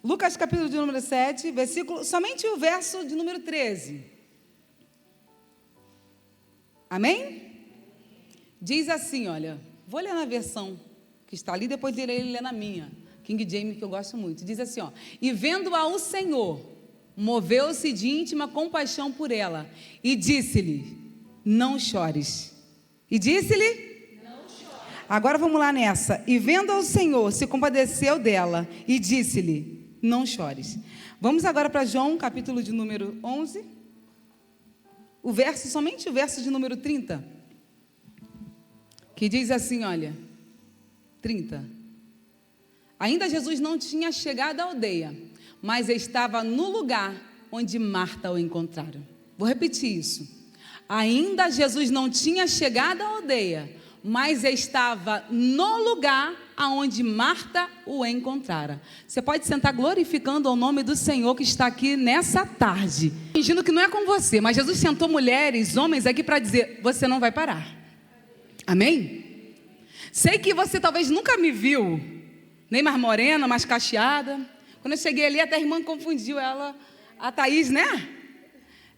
Lucas capítulo de número 7, versículo, somente o verso de número 13. Amém? Diz assim, olha, vou ler na versão que está ali, depois ele lê na minha, King James, que eu gosto muito. Diz assim, ó, e vendo-a o Senhor, moveu-se de íntima compaixão por ela, e disse-lhe, não chores. E disse-lhe, não chores. Agora vamos lá nessa. E vendo ao Senhor, se compadeceu dela, e disse-lhe, não chores. Vamos agora para João, capítulo de número 11, somente o verso de número 30, que diz assim, olha, 30. Ainda Jesus não tinha chegado à aldeia, mas estava no lugar onde Marta o encontrara. Vou repetir isso. Ainda Jesus não tinha chegado à aldeia, mas estava no lugar aonde Marta o encontrara. Você pode sentar glorificando o nome do Senhor que está aqui nessa tarde, fingindo que não é com você, mas Jesus sentou mulheres, homens aqui para dizer, você não vai parar. Amém? Sei que você talvez nunca me viu, nem mais morena, mais cacheada. Quando eu cheguei ali, até a irmã confundiu ela, a Thaís, né?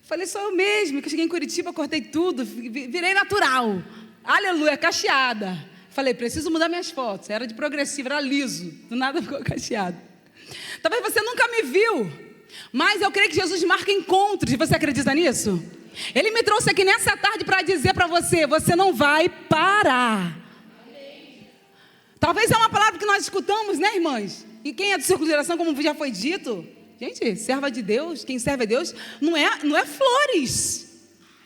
Falei, sou eu mesmo, que eu cheguei em Curitiba, cortei tudo, virei natural. Aleluia, cacheada. Falei, preciso mudar minhas fotos. Era de progressivo, era liso. Do nada ficou cacheado. Talvez você nunca me viu, mas eu creio que Jesus marca encontros. Você acredita nisso? Ele me trouxe aqui nessa tarde para dizer para você, você não vai parar. Talvez é uma palavra que nós escutamos, né, irmãs? E quem é do círculo de oração, como já foi dito, gente, serva de Deus, quem serve a Deus, não é flores.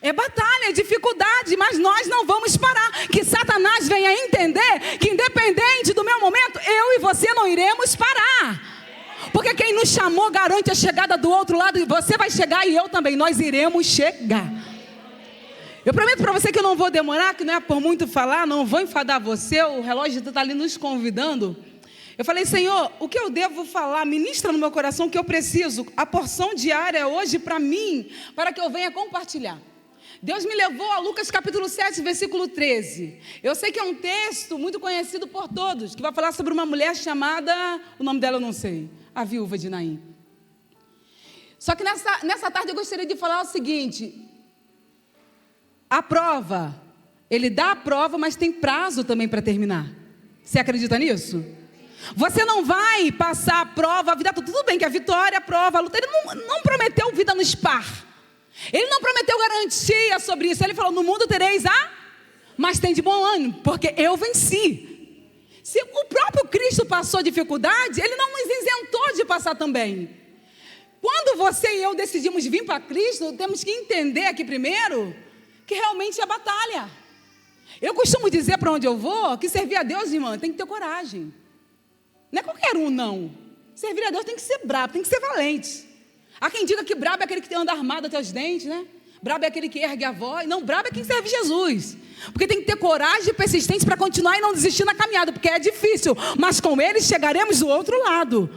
É batalha, é dificuldade, mas nós não vamos parar. Que Satanás venha entender que independente do meu momento, eu e você não iremos parar. Porque quem nos chamou garante a chegada do outro lado, e você vai chegar e eu também, nós iremos chegar. Eu prometo para você que eu não vou demorar, que não é por muito falar, não vou enfadar você, o relógio está ali nos convidando. Eu falei, Senhor, o que eu devo falar? Ministra no meu coração o que eu preciso, a porção diária hoje para mim, para que eu venha compartilhar. Deus me levou a Lucas capítulo 7, versículo 13. Eu sei que é um texto muito conhecido por todos, que vai falar sobre uma mulher chamada, o nome dela eu não sei, a viúva de Naim. Só que nessa tarde eu gostaria de falar o seguinte, a prova, ele dá a prova, mas tem prazo também para terminar. Você acredita nisso? Você não vai passar a prova a vida toda. Tudo bem que a vitória, a prova, a luta, ele não prometeu vida no SPAR. Ele não prometeu garantia sobre isso. Ele falou, no mundo tereis mas tem de bom ânimo, porque eu venci. Se o próprio Cristo passou dificuldade, ele não nos isentou de passar também. Quando você e eu decidimos vir para Cristo, temos que entender aqui primeiro, que realmente é batalha. Eu costumo dizer para onde eu vou, que servir a Deus, irmã, tem que ter coragem. Não é qualquer um, não. Servir a Deus tem que ser brabo, tem que ser valente. Há quem diga que brabo é aquele que anda armado até os dentes, né? Brabo é aquele que ergue a voz. Não, brabo é quem serve Jesus. Porque tem que ter coragem e persistência para continuar e não desistir na caminhada, porque é difícil, mas com ele chegaremos do outro lado.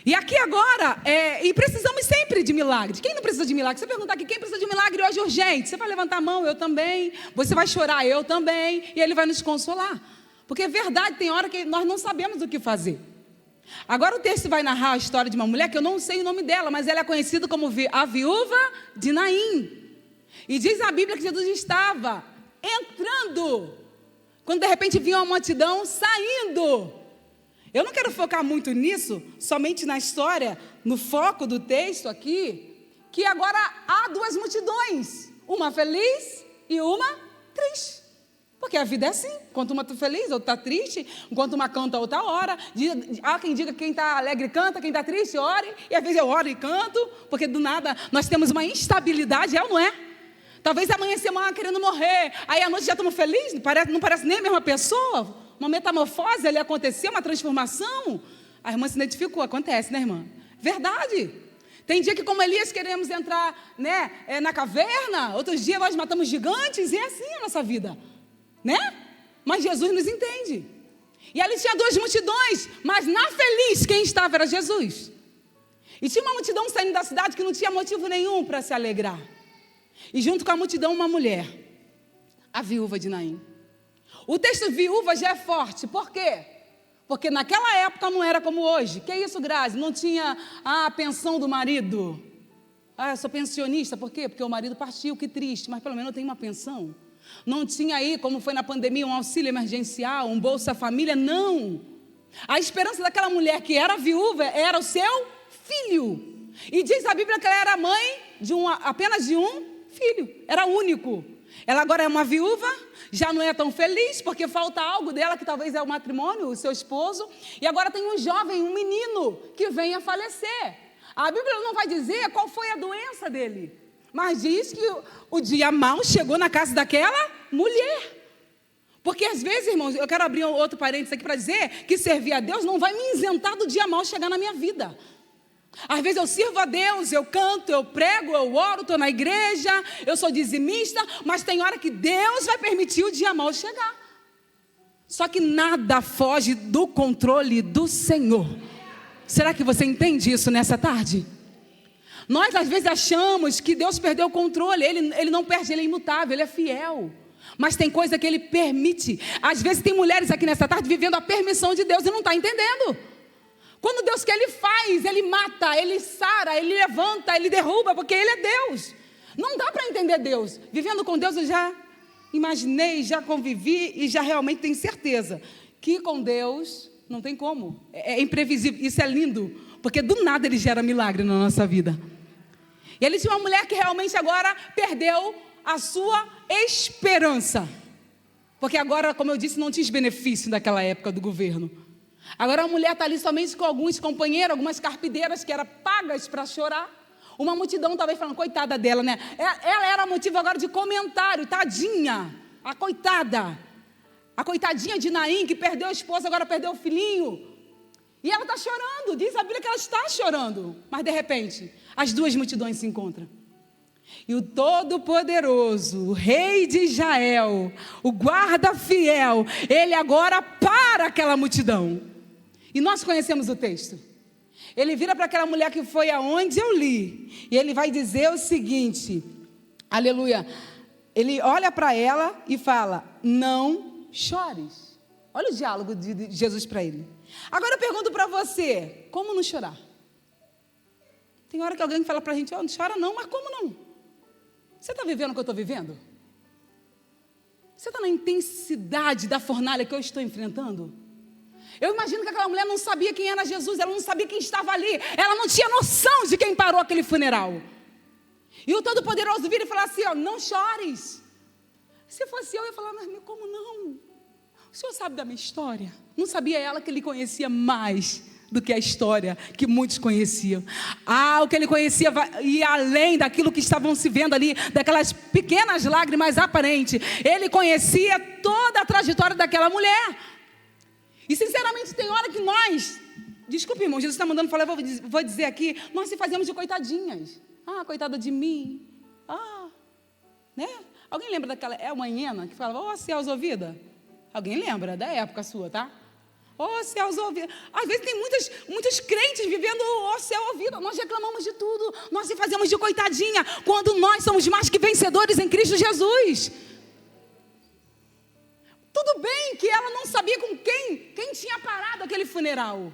E aqui agora, e precisamos sempre de milagres. Quem não precisa de milagre? Você perguntar aqui, quem precisa de milagre hoje urgente? Você vai levantar a mão, eu também. Você vai chorar, eu também. E ele vai nos consolar. Porque é verdade, tem hora que nós não sabemos o que fazer. Agora o texto vai narrar a história de uma mulher que eu não sei o nome dela, mas ela é conhecida como a viúva de Naim. E diz a Bíblia que Jesus estava entrando, quando de repente vinha uma multidão saindo. Eu não quero focar muito nisso, somente na história, no foco do texto aqui, que agora há duas multidões, uma feliz e uma triste. Porque a vida é assim, enquanto uma está feliz, outra está triste, enquanto uma canta, outra ora. Há quem diga que quem está alegre canta, quem está triste ore, e às vezes eu oro e canto, porque do nada nós temos uma instabilidade, é ou não é? Talvez amanhã semana querendo morrer, aí à noite já estamos felizes, não parece nem a mesma pessoa, uma metamorfose ali aconteceu, uma transformação. A irmã se identificou, acontece, né, irmã? Verdade. Tem dia que como Elias queremos entrar, né, na caverna, outros dias nós matamos gigantes, e é assim a nossa vida. Né? Mas Jesus nos entende. E ali tinha duas multidões, mas na feliz quem estava era Jesus. E tinha uma multidão saindo da cidade que não tinha motivo nenhum para se alegrar. E junto com a multidão uma mulher, a viúva de Naim. O texto viúva já é forte, por quê? Porque naquela época não era como hoje. Que isso, Grazi? Não tinha a pensão do marido. Eu sou pensionista. Por quê? Porque o marido partiu, que triste. Mas pelo menos eu tenho uma pensão. Não tinha aí, como foi na pandemia, um auxílio emergencial, um Bolsa Família. Não. A esperança daquela mulher que era viúva era o seu filho. E diz a Bíblia que ela era mãe apenas de um filho. Era único. Ela agora é uma viúva, já não é tão feliz, porque falta algo dela, que talvez é o matrimônio, o seu esposo. E agora tem um jovem, um menino, que vem a falecer. A Bíblia não vai dizer qual foi a doença dele, mas diz que o dia mau chegou na casa daquela mulher. Porque às vezes, irmãos, eu quero abrir outro parênteses aqui para dizer que servir a Deus não vai me isentar do dia mau chegar na minha vida. Às vezes eu sirvo a Deus, eu canto, eu prego, eu oro, estou na igreja, eu sou dizimista, mas tem hora que Deus vai permitir o dia mau chegar. Só que nada foge do controle do Senhor. Será que você entende isso nessa tarde? Nós às vezes achamos que Deus perdeu o controle. Ele não perde, Ele é imutável, Ele é fiel. Mas tem coisa que Ele permite. Às vezes tem mulheres aqui nessa tarde vivendo a permissão de Deus e não está entendendo. Quando Deus quer, Ele faz, Ele mata, Ele sara, Ele levanta, Ele derruba, porque Ele é Deus. Não dá para entender Deus. Vivendo com Deus eu já imaginei, já convivi e já realmente tenho certeza que com Deus não tem como. É imprevisível, isso é lindo, porque do nada Ele gera milagre na nossa vida. E ele tinha uma mulher que realmente agora perdeu a sua esperança. Porque agora, como eu disse, não tinha benefício naquela época do governo. Agora a mulher está ali somente com alguns companheiros, algumas carpideiras que eram pagas para chorar. Uma multidão talvez falando, coitada dela, né? Ela era motivo agora de comentário, tadinha, a coitada. A coitadinha de Naim, que perdeu a esposa, agora perdeu o filhinho. E ela está chorando, diz a Bíblia que ela está chorando. Mas de repente, as duas multidões se encontram. E o Todo-Poderoso, o Rei de Israel, o guarda fiel, ele agora para aquela multidão. E nós conhecemos o texto. Ele vira para aquela mulher que foi aonde eu li. E ele vai dizer o seguinte, aleluia. Ele olha para ela e fala, não chores. Olha o diálogo de Jesus para ele. Agora eu pergunto para você, como não chorar? Tem hora que alguém fala para a gente, não chora não, mas como não? Você está vivendo o que eu estou vivendo? Você está na intensidade da fornalha que eu estou enfrentando? Eu imagino que aquela mulher não sabia quem era Jesus, ela não sabia quem estava ali, ela não tinha noção de quem parou aquele funeral. E o Todo-Poderoso vira e fala assim, não chores. Se fosse eu ia falar, mas como não? O senhor sabe da minha história? Não sabia ela que ele conhecia mais do que a história que muitos conheciam. O que ele conhecia ia além daquilo que estavam se vendo ali, daquelas pequenas lágrimas aparentes. Ele conhecia toda a trajetória daquela mulher. E sinceramente tem hora que nós, desculpe irmão, Jesus está mandando falar, eu vou dizer aqui, nós se fazemos de coitadinhas. Coitada de mim. Né? Alguém lembra daquela, uma hiena que falava, céus ouvida? Alguém lembra da época sua, tá? Céus ouvida. Às vezes tem muitos crentes vivendo céu ouvida. Nós reclamamos de tudo, nós se fazemos de coitadinha, quando nós somos mais que vencedores em Cristo Jesus. Tudo bem que ela não sabia com quem tinha parado aquele funeral.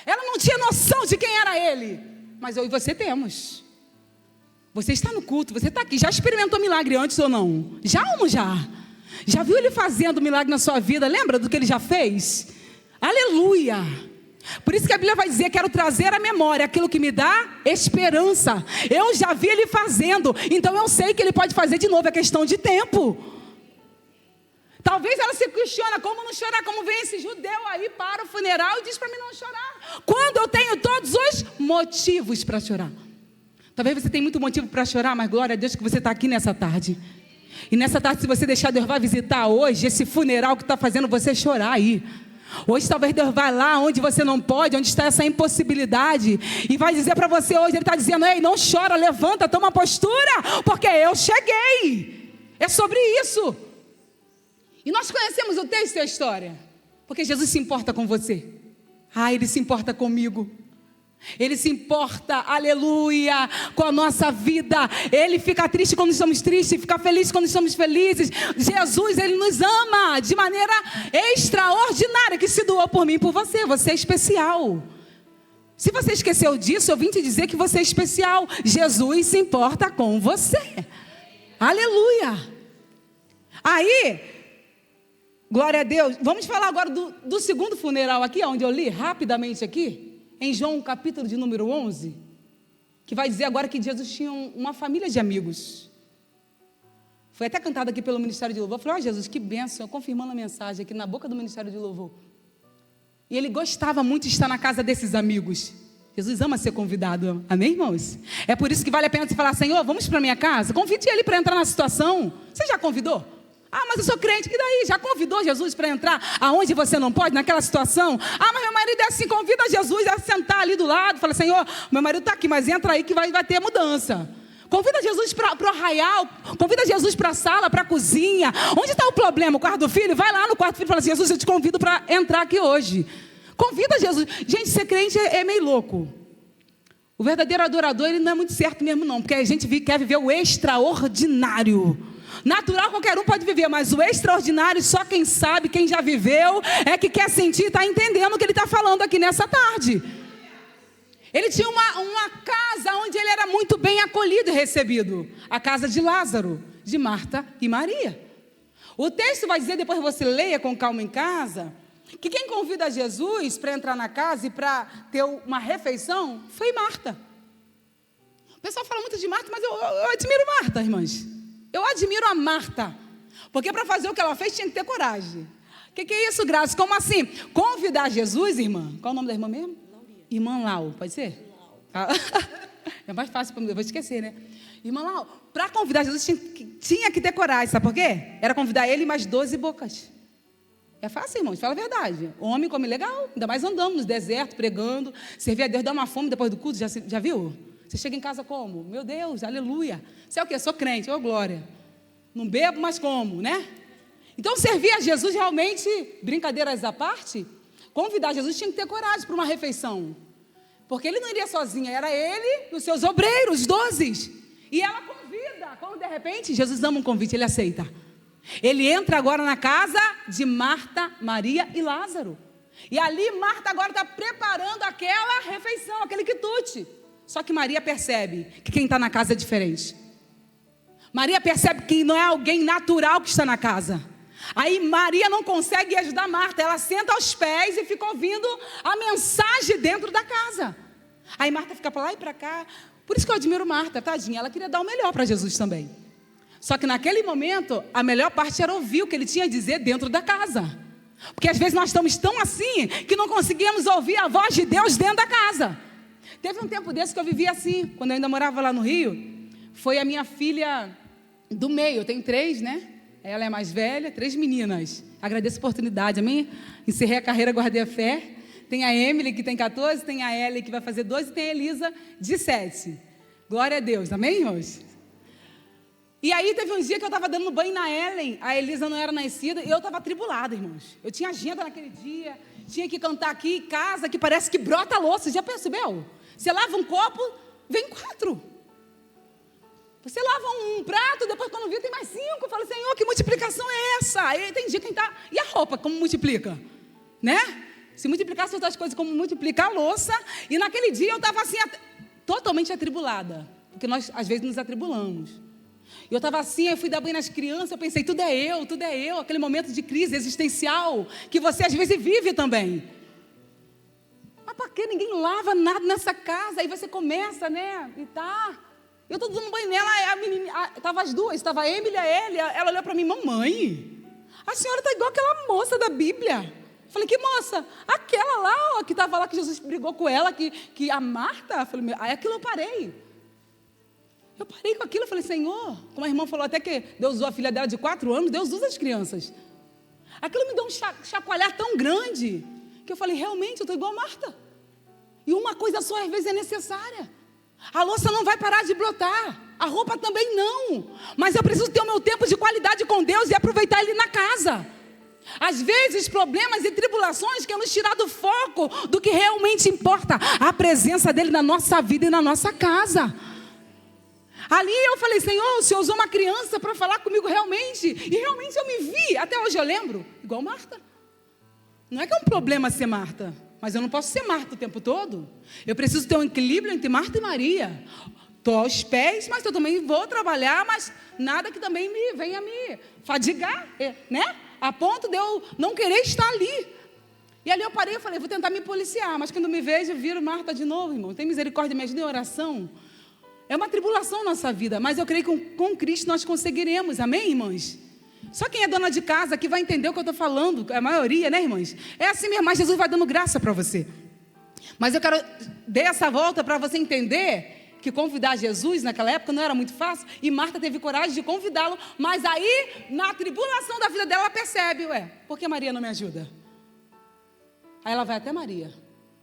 Ela não tinha noção de quem era ele. Mas eu e você temos. Você está no culto, você está aqui. Já experimentou milagre antes ou não? Já ou não já? Já viu ele fazendo milagre na sua vida? Lembra do que ele já fez? Aleluia! Por isso que a Bíblia vai dizer, quero trazer à memória aquilo que me dá esperança. Eu já vi ele fazendo, então eu sei que ele pode fazer de novo, é questão de tempo. Talvez ela se questiona, como não chorar? Como vem esse judeu aí para o funeral e diz para mim não chorar? Quando eu tenho todos os motivos para chorar. Talvez você tenha muito motivo para chorar, mas glória a Deus que você está aqui nessa tarde. E nessa tarde, se você deixar, Deus vai visitar hoje esse funeral que está fazendo você chorar aí. Hoje talvez Deus vai lá onde você não pode, onde está essa impossibilidade, e vai dizer para você hoje, Ele está dizendo, ei, não chora, levanta, toma postura, porque eu cheguei. É sobre isso. E nós conhecemos o texto e a história, porque Jesus se importa com você. Ele se importa comigo. Ele se importa, aleluia, com a nossa vida. Ele fica triste quando estamos tristes, fica feliz quando estamos felizes. Jesus, Ele nos ama de maneira extraordinária, que se doou por mim e por você. Você é especial. Se você esqueceu disso, eu vim te dizer que você é especial. Jesus se importa com você. Aleluia. Aí, glória a Deus. Vamos falar agora do segundo funeral aqui, onde eu li rapidamente aqui. Em João, capítulo de número 11, que vai dizer agora que Jesus tinha uma família de amigos. Foi até cantado aqui pelo Ministério de Louvor. Eu falei, Jesus, que bênção, confirmando a mensagem aqui na boca do Ministério de Louvor. E ele gostava muito de estar na casa desses amigos. Jesus ama ser convidado, amém, irmãos? É por isso que vale a pena você falar, Senhor, vamos para minha casa? Convide ele para entrar na situação. Você já convidou? Ah, mas eu sou crente. E daí? Já convidou Jesus para entrar aonde você não pode, naquela situação? Ah, mas meu marido é assim. Convida Jesus a sentar ali do lado. Fala, Senhor, meu marido está aqui, mas entra aí que vai ter mudança. Convida Jesus para o arraial. Convida Jesus para a sala, para a cozinha. Onde está o problema? O quarto do filho? Vai lá no quarto do filho e fala assim, Jesus, eu te convido para entrar aqui hoje. Convida Jesus. Gente, ser crente é meio louco. O verdadeiro adorador, ele não é muito certo mesmo não. Porque a gente quer viver o extraordinário. Natural qualquer um pode viver, mas o extraordinário, só quem sabe, quem já viveu, é que quer sentir e está entendendo o que ele está falando aqui nessa tarde. Ele tinha uma casa onde ele era muito bem acolhido e recebido. A casa de Lázaro, de Marta e Maria. O texto vai dizer, depois você leia com calma em casa, que quem convida Jesus para entrar na casa e para ter uma refeição, foi Marta. O pessoal fala muito de Marta, mas eu admiro Marta, irmãs. Eu admiro a Marta, porque para fazer o que ela fez tinha que ter coragem. O que é isso, Graça? Como assim? Convidar Jesus, irmã? Qual é o nome da irmã mesmo? Lauria. Irmã Lau, pode ser? Lau. É mais fácil para mim, eu vou esquecer, né? Irmã Lau, para convidar Jesus tinha que ter coragem, sabe por quê? Era convidar ele e mais 12 bocas. É fácil, irmãos, fala a verdade. O homem come legal, ainda mais andando no deserto, pregando. Servir a Deus, dá uma fome depois do culto, já viu? Você chega em casa como? Meu Deus, aleluia. Você é o quê? Sou crente, glória. Não bebo, mas como, né? Então, servir a Jesus realmente, brincadeiras à parte, convidar Jesus tinha que ter coragem para uma refeição. Porque ele não iria sozinho, era ele e os seus obreiros, 12. E ela convida, quando de repente, Jesus ama um convite, ele aceita. Ele entra agora na casa de Marta, Maria e Lázaro. E ali Marta agora está preparando aquela refeição, aquele quitute. Só que Maria percebe que quem está na casa é diferente. Maria percebe que não é alguém natural que está na casa. Aí Maria não consegue ajudar Marta. Ela senta aos pés e fica ouvindo a mensagem dentro da casa. Aí Marta fica para lá e para cá. Por isso que eu admiro Marta, tadinha. Ela queria dar o melhor para Jesus também. Só que naquele momento, a melhor parte era ouvir o que ele tinha a dizer dentro da casa. Porque às vezes nós estamos tão assim que não conseguimos ouvir a voz de Deus dentro da casa. Teve um tempo desse que eu vivia assim, quando eu ainda morava lá no Rio. Foi a minha filha do meio, eu tenho 3, né? Ela é mais velha, 3 meninas. Agradeço a oportunidade, amém? Encerrei a carreira, guardei a fé. Tem a Emily, que tem 14, tem a Ellie, que vai fazer 12, e tem a Elisa, de 7. Glória a Deus, amém, irmãos? E aí teve um dia que eu estava dando banho na Ellen, a Elisa não era nascida, e eu estava atribulada, irmãos. Eu tinha agenda naquele dia, tinha que cantar aqui em casa, que parece que brota a louça, já percebeu? Você lava um copo, vem 4. Você lava um prato, depois quando viu tem mais 5. Eu falo, Senhor, que multiplicação é essa? Aí tem dia que tá... E a roupa, como multiplica? Né? Se multiplicasse outras coisas, como multiplicar a louça. E naquele dia eu estava assim, totalmente atribulada. Porque nós, às vezes, nos atribulamos. E eu estava assim, eu fui dar banho nas crianças, eu pensei, tudo é eu. Aquele momento de crise existencial que você, às vezes, vive também. Mas para que ninguém lava nada nessa casa? Aí você começa, né? E tá... Eu estou dando banho nela, a menina, estava as duas, estava a Emily e a Ellie, ela olhou para mim, mamãe, a senhora está igual aquela moça da Bíblia. Eu falei, que moça? Aquela lá, ó, que estava lá, que Jesus brigou com ela, que a Marta. Eu falei, aí aquilo eu parei. Eu parei com aquilo, eu falei, Senhor, como a irmã falou até que Deus usou a filha dela de 4 anos, Deus usa as crianças. Aquilo me deu um chacoalhar tão grande, que eu falei, realmente, eu estou igual a Marta. E uma coisa só às vezes é necessária. A louça não vai parar de brotar, a roupa também não, mas eu preciso ter o meu tempo de qualidade com Deus e aproveitar Ele na casa. Às vezes, problemas e tribulações querem nos tirar do foco do que realmente importa, a presença dele na nossa vida e na nossa casa. Ali eu falei, Senhor, o Senhor usou uma criança para falar comigo realmente, e realmente eu me vi, até hoje eu lembro, igual Marta. Não é que é um problema ser Marta, mas eu não posso ser Marta o tempo todo. Eu preciso ter um equilíbrio entre Marta e Maria. Estou aos pés, mas eu também vou trabalhar, mas nada que também venha me fadigar, né? A ponto de eu não querer estar ali. E ali eu parei e falei, vou tentar me policiar, mas quando me vejo, eu viro Marta de novo, irmão. Tem misericórdia, me ajuda em oração. É uma tribulação na nossa vida, mas eu creio que com Cristo nós conseguiremos, amém, irmãs? Só quem é dona de casa que vai entender o que eu estou falando, a maioria, né, irmãs? É assim mesmo, mas Jesus vai dando graça para você. Mas eu quero dar essa volta para você entender que convidar Jesus naquela época não era muito fácil, e Marta teve coragem de convidá-lo, mas aí, na tribulação da vida dela, ela percebe, por que Maria não me ajuda? Aí ela vai até Maria.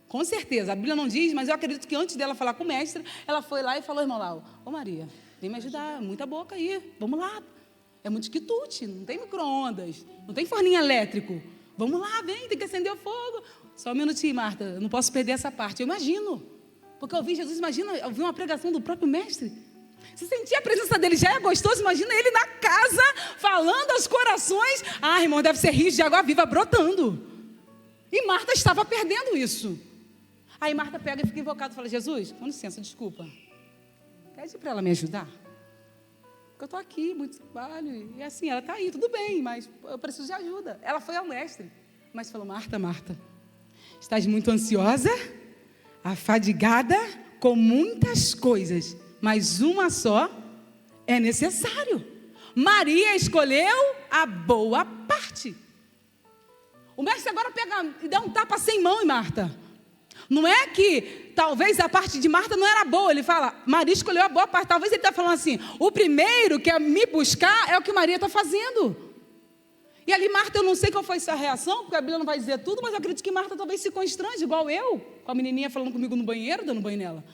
Com certeza, a Bíblia não diz, mas eu acredito que antes dela falar com o mestre, ela foi lá e falou, irmão lá, ô Maria, vem me ajudar, muita boca aí, vamos lá. É muito quitute, não tem micro-ondas, não tem forninho elétrico. Vamos lá, vem, tem que acender o fogo. Só um minutinho, Marta, eu não posso perder essa parte. Eu imagino, porque eu ouvi Jesus, eu vi uma pregação do próprio mestre. Se sentir a presença dele já é gostoso, imagina ele na casa, falando aos corações. Ah, irmão, deve ser rios de água viva brotando. E Marta estava perdendo isso. Aí Marta pega e fica invocada e fala, Jesus, com licença, desculpa. Pede para ela me ajudar. Porque eu estou aqui, muito trabalho. E assim, ela está aí, tudo bem, mas eu preciso de ajuda. Ela foi ao mestre, mas falou, Marta, estás muito ansiosa, afadigada com muitas coisas, mas uma só é necessário. Maria escolheu a boa parte. O mestre agora pega e dá um tapa sem mão em Marta. Não é que talvez a parte de Marta não era boa. Ele fala, Maria escolheu a boa parte. Talvez ele está falando assim, o primeiro que é me buscar é o que Maria está fazendo. E ali Marta, eu não sei qual foi sua reação, porque a Bíblia não vai dizer tudo, mas eu acredito que Marta talvez se constrange, igual eu, com a menininha falando comigo no banheiro, dando banho nela.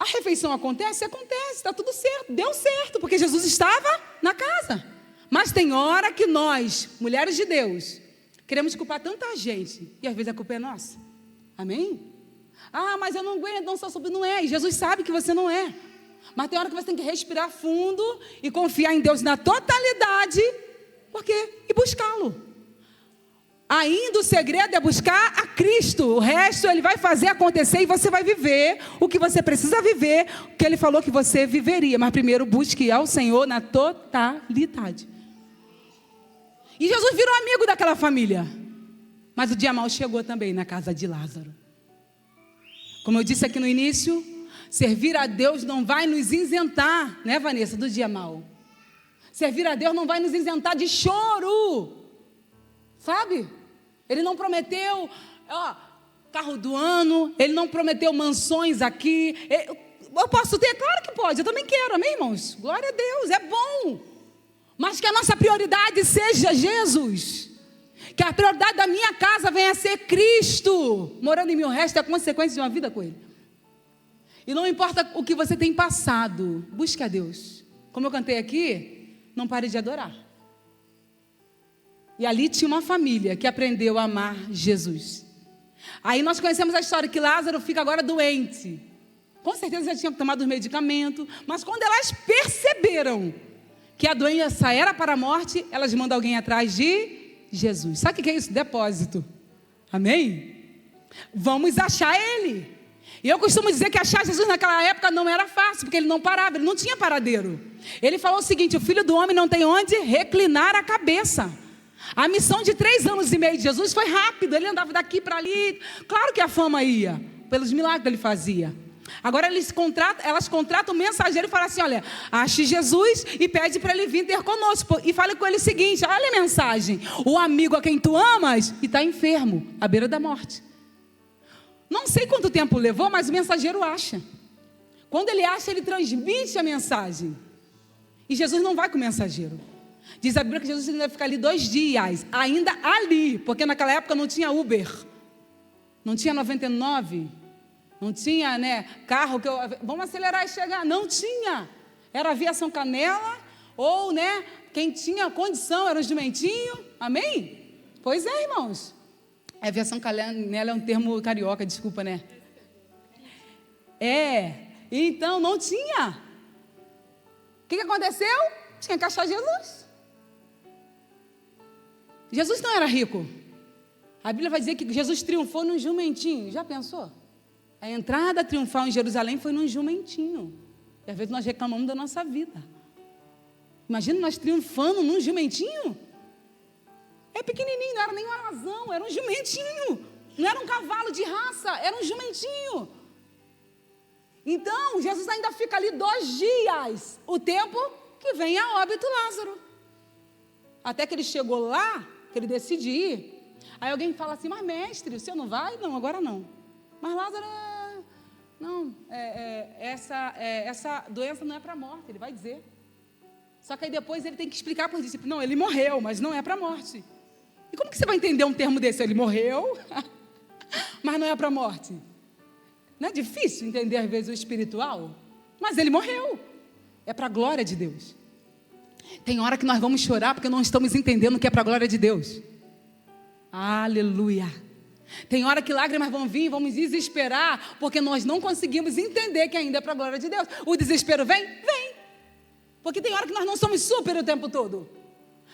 A refeição acontece, está tudo certo, deu certo, porque Jesus estava na casa. Mas tem hora que nós, mulheres de Deus, queremos culpar tanta gente, e às vezes a culpa é nossa. Amém? Ah, mas eu não aguento, não sou sobre, não é. E Jesus sabe que você não é. Mas tem hora que você tem que respirar fundo e confiar em Deus na totalidade. Por quê? E buscá-lo. Ainda o segredo é buscar a Cristo. O resto Ele vai fazer acontecer e você vai viver o que você precisa viver, o que Ele falou que você viveria. Mas primeiro busque ao Senhor na totalidade. E Jesus virou amigo daquela família. Mas o dia mau chegou também na casa de Lázaro. Como eu disse aqui no início, servir a Deus não vai nos isentar, né, Vanessa, do dia mau. Servir a Deus não vai nos isentar de choro. Sabe? Ele não prometeu, carro do ano, Ele não prometeu mansões aqui. Eu posso ter? Claro que pode, eu também quero, amém, irmãos? Glória a Deus, é bom. Mas que a nossa prioridade seja Jesus. Que a prioridade da minha casa venha a ser Cristo. Morando em mim, o resto é a consequência de uma vida com Ele. E não importa o que você tem passado, busque a Deus. Como eu cantei aqui, não pare de adorar. E ali tinha uma família que aprendeu a amar Jesus. Aí nós conhecemos a história que Lázaro fica agora doente. Com certeza já tinha tomado os medicamentos. Mas quando elas perceberam que a doença era para a morte, elas mandam alguém atrás de Jesus. Sabe o que é isso? Depósito. Amém? Vamos achar Ele. E eu costumo dizer que achar Jesus naquela época não era fácil, porque Ele não parava, Ele não tinha paradeiro. Ele falou o seguinte, o Filho do Homem não tem onde reclinar a cabeça. A missão de 3 anos e meio de Jesus foi rápida, Ele andava daqui para ali. Claro que a fama ia, pelos milagres que Ele fazia. Agora elas contratam um mensageiro e falam assim, olha, ache Jesus e pede para Ele vir ter conosco. E fale com Ele o seguinte, olha a mensagem, o amigo a quem tu amas e está enfermo, à beira da morte. Não sei quanto tempo levou, mas o mensageiro acha. Quando ele acha, ele transmite a mensagem. E Jesus não vai com o mensageiro. Diz a Bíblia que Jesus ainda vai ficar ali 2 dias, ainda ali, porque naquela época não tinha Uber, não tinha 99, não tinha, carro vamos acelerar e chegar, não tinha. Era aviação Canela ou, Quem tinha condição era o jumentinho. Amém? Pois é, irmãos. A versão canela é um termo carioca, desculpa, né? Então não tinha. O que aconteceu? Tinha que achar Jesus. Jesus não era rico. A Bíblia vai dizer que Jesus triunfou num jumentinho. Já pensou? A entrada triunfal em Jerusalém foi num jumentinho. E às vezes nós reclamamos da nossa vida. Imagina nós triunfando num jumentinho. É pequenininho, não era nem um alazão, era um jumentinho. Não era um cavalo de raça, era um jumentinho. Então, Jesus ainda fica ali 2 dias, o tempo que vem a óbito Lázaro. Até que ele chegou lá, que ele decide ir. Aí alguém fala assim, mas mestre, o senhor não vai? Não, agora não. Mas Lázaro, essa doença não é para a morte, ele vai dizer. Só que aí depois ele tem que explicar para os discípulos, não, ele morreu, mas não é para a morte. E como que você vai entender um termo desse? Ele morreu, mas não é para a morte. Não é difícil entender às vezes o espiritual? Mas ele morreu. É para a glória de Deus. Tem hora que nós vamos chorar porque não estamos entendendo o que é para a glória de Deus. Aleluia. Tem hora que lágrimas vão vir, vamos desesperar, porque nós não conseguimos entender que ainda é para a glória de Deus. O desespero vem? Vem. Porque tem hora que nós não somos super o tempo todo.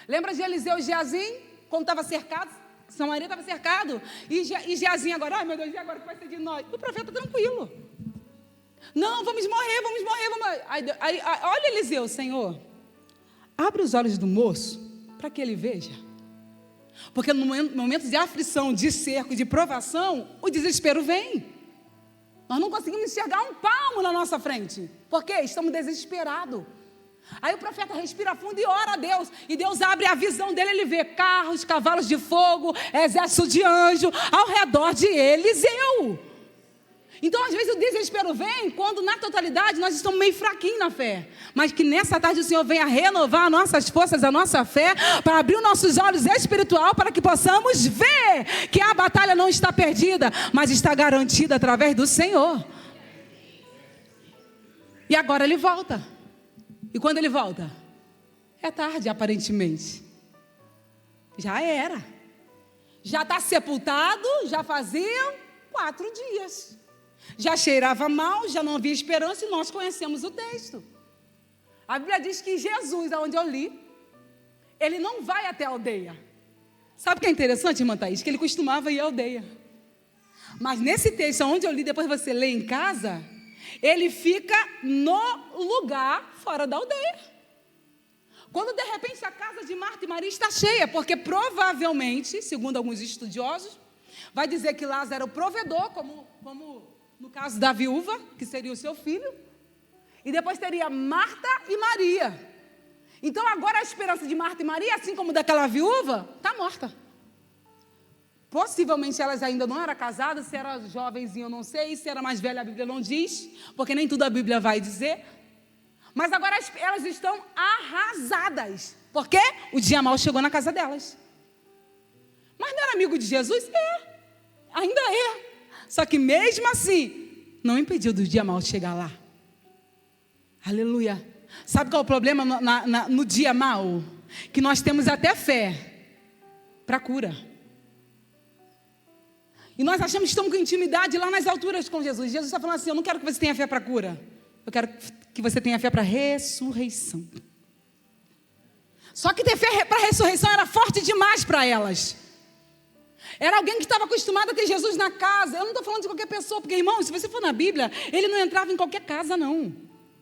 Lembra de Eliseu e Geazi, quando estava cercado? Samaria estava cercado. E Geazi agora, ai meu Deus, e agora o que vai ser de nós? O profeta tranquilo. Não, vamos morrer. Aí, olha Eliseu, Senhor, abre os olhos do moço para que ele veja. Porque no momento de aflição, de cerco, de provação, o desespero vem. Nós não conseguimos enxergar um palmo na nossa frente. Por quê? Estamos desesperados. Aí o profeta respira fundo e ora a Deus. E Deus abre a visão dele, ele vê carros, cavalos de fogo, exército de anjo ao redor de Eliseu. Então às vezes o desespero vem quando na totalidade nós estamos meio fraquinhos na fé. Mas que nessa tarde o Senhor venha renovar as nossas forças, a nossa fé, para abrir os nossos olhos espiritual, para que possamos ver que a batalha não está perdida, mas está garantida através do Senhor. E agora ele volta. E quando ele volta? É tarde, aparentemente. Já era. Já está sepultado, já faziam 4 dias. Já cheirava mal, já não havia esperança e nós conhecemos o texto. A Bíblia diz que Jesus, aonde eu li, ele não vai até a aldeia. Sabe o que é interessante, irmã Thaís? Que ele costumava ir à aldeia. Mas nesse texto, aonde eu li, depois você lê em casa, ele fica no lugar fora da aldeia. Quando de repente a casa de Marta e Maria está cheia, porque provavelmente, segundo alguns estudiosos, vai dizer que Lázaro era o provedor, como no caso da viúva, que seria o seu filho, e depois teria Marta e Maria. Então agora a esperança de Marta e Maria, assim como daquela viúva, está morta. Possivelmente elas ainda não eram casadas, se era jovenzinha eu não sei, se era mais velha a Bíblia não diz, porque nem tudo a Bíblia vai dizer. Mas agora elas estão arrasadas, porque o dia mau chegou na casa delas. Mas não era amigo de Jesus? Ainda é. Só que mesmo assim, não impediu do dia mau chegar lá. Aleluia. Sabe qual é o problema no dia mau? Que nós temos até fé para cura. E nós achamos que estamos com intimidade lá nas alturas com Jesus. Jesus está falando assim, eu não quero que você tenha fé para cura. Eu quero que você tenha fé para ressurreição. Só que ter fé para ressurreição era forte demais para elas. Era alguém que estava acostumado a ter Jesus na casa. Eu não estou falando de qualquer pessoa, porque, irmão, se você for na Bíblia, ele não entrava em qualquer casa, não.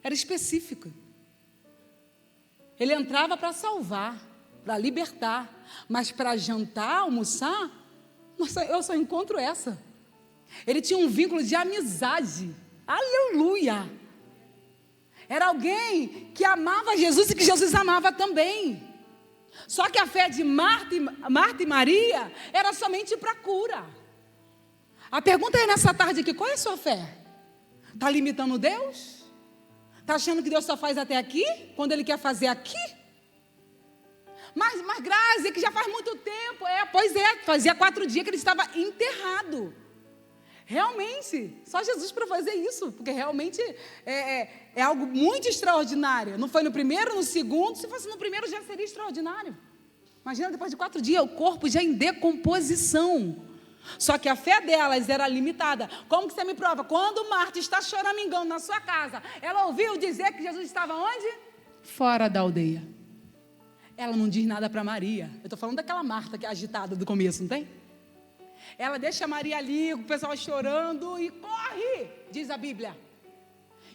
Era específico. Ele entrava para salvar, para libertar. Mas para jantar, almoçar, eu só encontro essa. Ele tinha um vínculo de amizade. Aleluia! Era alguém que amava Jesus e que Jesus amava também. Só que a fé de Marta e Maria era somente para cura. A pergunta é nessa tarde aqui, qual é a sua fé? Está limitando Deus? Está achando que Deus só faz até aqui? Quando Ele quer fazer aqui? Mas Grazi, que já faz muito tempo. Pois é, fazia 4 dias que ele estava enterrado. Realmente, só Jesus para fazer isso, porque realmente é algo muito extraordinário. Não foi no primeiro, no segundo, se fosse no primeiro já seria extraordinário. Imagina, depois de 4 dias, o corpo já em decomposição. Só que a fé delas era limitada. Como que você me prova? Quando Marta está choramingando na sua casa, ela ouviu dizer que Jesus estava onde? Fora da aldeia. Ela não diz nada para Maria. Eu estou falando daquela Marta que é agitada do começo, não tem? Ela deixa a Maria ali, o pessoal chorando e corre, diz a Bíblia.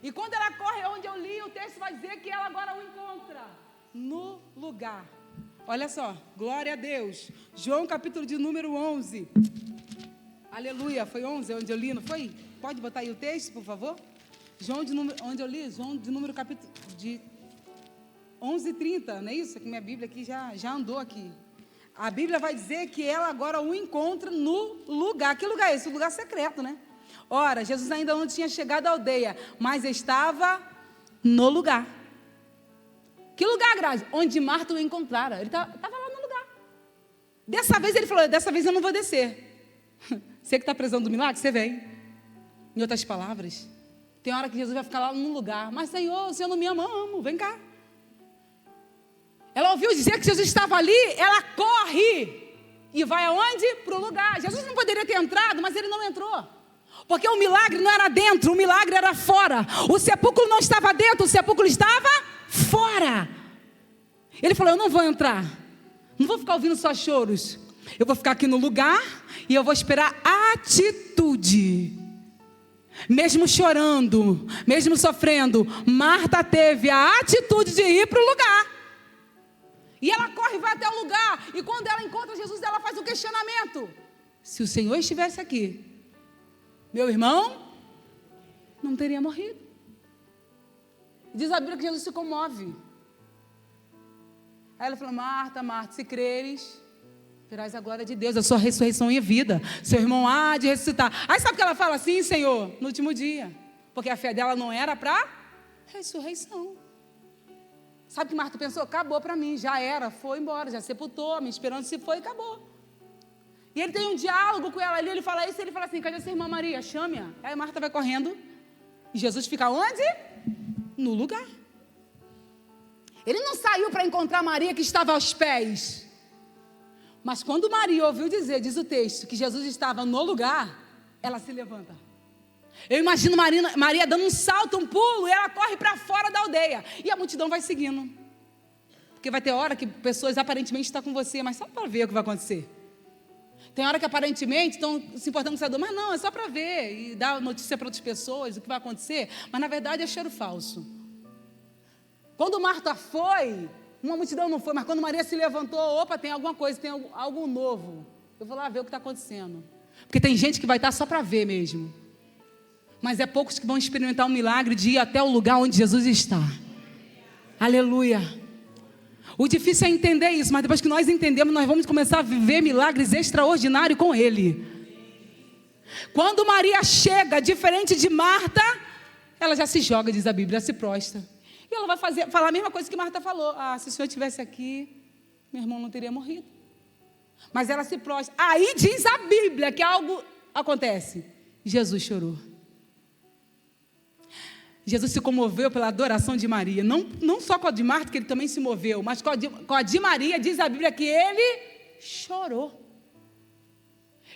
E quando ela corre, onde eu li, o texto vai dizer que ela agora o encontra no lugar. Olha só, glória a Deus. João capítulo de número 11. Aleluia, foi 11 onde eu li, não foi? Pode botar aí o texto, por favor? João de número, onde eu li, João de número capítulo de 11:30, não é isso? Que minha Bíblia aqui já andou aqui. A Bíblia vai dizer que ela agora o encontra no lugar. Que lugar é esse? O lugar secreto, né? Ora, Jesus ainda não tinha chegado à aldeia, mas estava no lugar. Que lugar, Grazi? Onde Marta o encontrara. Ele estava lá no lugar. Dessa vez ele falou, dessa vez eu não vou descer. Você que está precisando do milagre, você vem. Em outras palavras, tem hora que Jesus vai ficar lá no lugar. Mas Senhor, o Senhor não me ama, eu amo, vem cá. Ela ouviu dizer que Jesus estava ali, ela corre e vai aonde? Para o lugar. Jesus não poderia ter entrado, mas ele não entrou. Porque o milagre não era dentro, o milagre era fora. O sepulcro não estava dentro, o sepulcro estava fora. Ele falou, eu não vou entrar, não vou ficar ouvindo só choros. Eu vou ficar aqui no lugar e eu vou esperar atitude. Mesmo chorando, mesmo sofrendo, Marta teve a atitude de ir para o lugar. E ela corre e vai até o lugar. E quando ela encontra Jesus, ela faz um questionamento. Se o Senhor estivesse aqui, meu irmão não teria morrido. Diz a Bíblia que Jesus se comove. Aí ela falou, Marta, Marta, se creres, verás a glória de Deus, a sua ressurreição e vida. Seu irmão há de ressuscitar. Aí sabe o que ela fala assim, Senhor? No último dia. Porque a fé dela não era para ressurreição. Sabe o que Marta pensou? Acabou para mim, já era, foi embora, já sepultou, minha esperança se foi e acabou. E ele tem um diálogo com ela ali, ele fala isso, ele fala assim, cadê sua irmã Maria? Chame-a. Aí Marta vai correndo e Jesus fica onde? No lugar. Ele não saiu para encontrar Maria que estava aos pés. Mas quando Maria ouviu dizer, diz o texto, que Jesus estava no lugar, ela se levanta. Eu imagino Maria dando um salto, um pulo, e ela corre para fora da aldeia. E a multidão vai seguindo. Porque vai ter hora que pessoas aparentemente estão com você, mas só para ver o que vai acontecer. Tem hora que aparentemente estão se importando com essa dor, mas não, é só para ver e dar notícia para outras pessoas, o que vai acontecer. Mas na verdade é cheiro falso. Quando Marta foi, uma multidão não foi, mas quando Maria se levantou, opa, tem alguma coisa, tem algo novo. Eu vou lá ver o que está acontecendo. Porque tem gente que vai estar só para ver mesmo. Mas é poucos que vão experimentar um milagre de ir até o lugar onde Jesus está. Aleluia. O difícil é entender isso, mas depois que nós entendemos, nós vamos começar a viver milagres extraordinários com Ele. Quando Maria chega, diferente de Marta, ela já se joga, diz a Bíblia, já se prostra. E ela vai falar a mesma coisa que Marta falou. Ah, se o Senhor estivesse aqui, meu irmão não teria morrido. Mas ela se prostra. Aí diz a Bíblia que algo acontece. Jesus chorou. Jesus se comoveu pela adoração de Maria, não só com a de Marta, que ele também se moveu, mas com a de Maria, diz a Bíblia que ele chorou.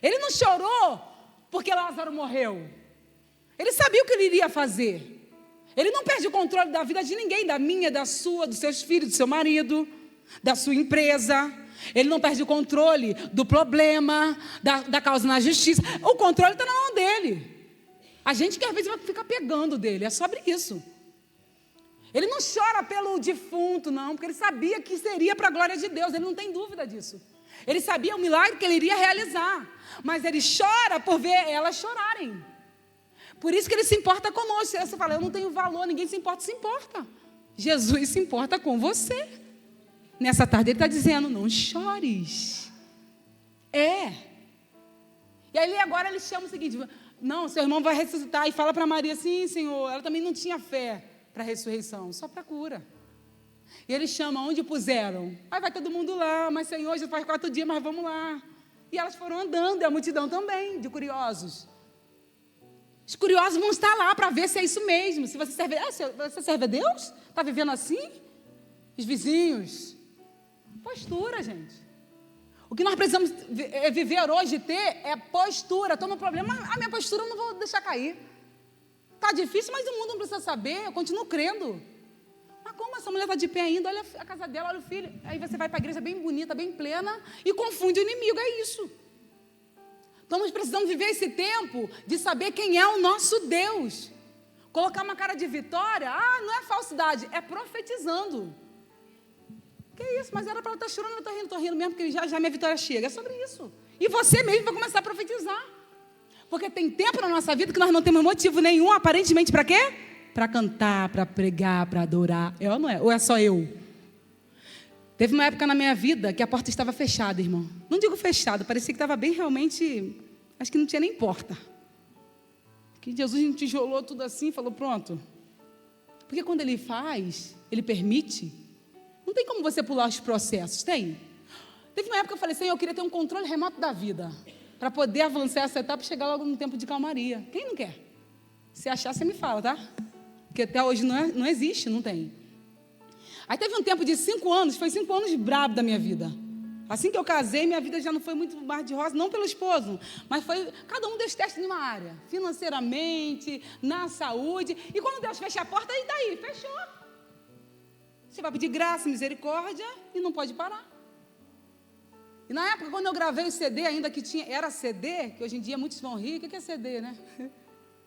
Ele não chorou porque Lázaro morreu. Ele sabia o que ele iria fazer. Ele não perde o controle da vida de ninguém, da minha, da sua, dos seus filhos, do seu marido, da sua empresa. Ele não perde o controle do problema, da causa na justiça. O controle está na mão dele. A gente que às vezes vai ficar pegando dele, é sobre isso. Ele não chora pelo defunto, não, porque ele sabia que seria para a glória de Deus, ele não tem dúvida disso. Ele sabia o milagre que ele iria realizar, mas ele chora por ver elas chorarem. Por isso que ele se importa conosco. Você fala, eu não tenho valor, ninguém se importa. Jesus se importa com você. Nessa tarde ele está dizendo, não chores. E aí agora ele chama o seguinte, não, seu irmão vai ressuscitar, e fala para Maria, sim, Senhor, ela também não tinha fé para a ressurreição, só para a cura. E ele chama, onde puseram? Aí vai todo mundo lá, mas Senhor, já faz 4 dias, mas vamos lá. E elas foram andando, e a multidão também, de curiosos. Os curiosos vão estar lá para ver se é isso mesmo. Se você serve a Deus? Está vivendo assim? Os vizinhos. Postura, gente. O que nós precisamos viver hoje e ter é postura. Estou no problema, a minha postura eu não vou deixar cair. Está difícil, mas o mundo não precisa saber. Eu continuo crendo. Mas como essa mulher está de pé ainda? Olha a casa dela, olha o filho. Aí você vai para a igreja bem bonita, bem plena e confunde o inimigo. É isso. Então nós precisamos viver esse tempo de saber quem é o nosso Deus. Colocar uma cara de vitória, não é falsidade, é profetizando. Que isso, mas era para ela estar chorando, eu estou rindo mesmo, porque já minha vitória chega. É sobre isso. E você mesmo vai começar a profetizar. Porque tem tempo na nossa vida que nós não temos motivo nenhum, aparentemente, para quê? Para cantar, para pregar, para adorar. É ou não é? Ou é só eu? Teve uma época na minha vida que a porta estava fechada, irmão. Não digo fechada, parecia que estava bem realmente... Acho que não tinha nem porta. Que Jesus entijolou tudo assim e falou, pronto. Porque quando Ele faz, Ele permite, não tem como você pular os processos, tem? Teve uma época que eu falei assim, eu queria ter um controle remoto da vida, para poder avançar essa etapa e chegar logo num tempo de calmaria. Quem não quer? Se achar, você me fala, tá? Porque até hoje não existe, não tem. Aí teve um tempo de 5 anos, foi 5 anos brabo da minha vida. Assim que eu casei, minha vida já não foi muito mar de rosa, não pelo esposo, mas foi, cada um deu teste em uma área, financeiramente, na saúde, e quando Deus fecha a porta, e daí? Fechou. Você vai pedir graça, misericórdia, e não pode parar. E na época, quando eu gravei o CD, ainda que era CD, que hoje em dia muitos vão rir, o que é CD, né?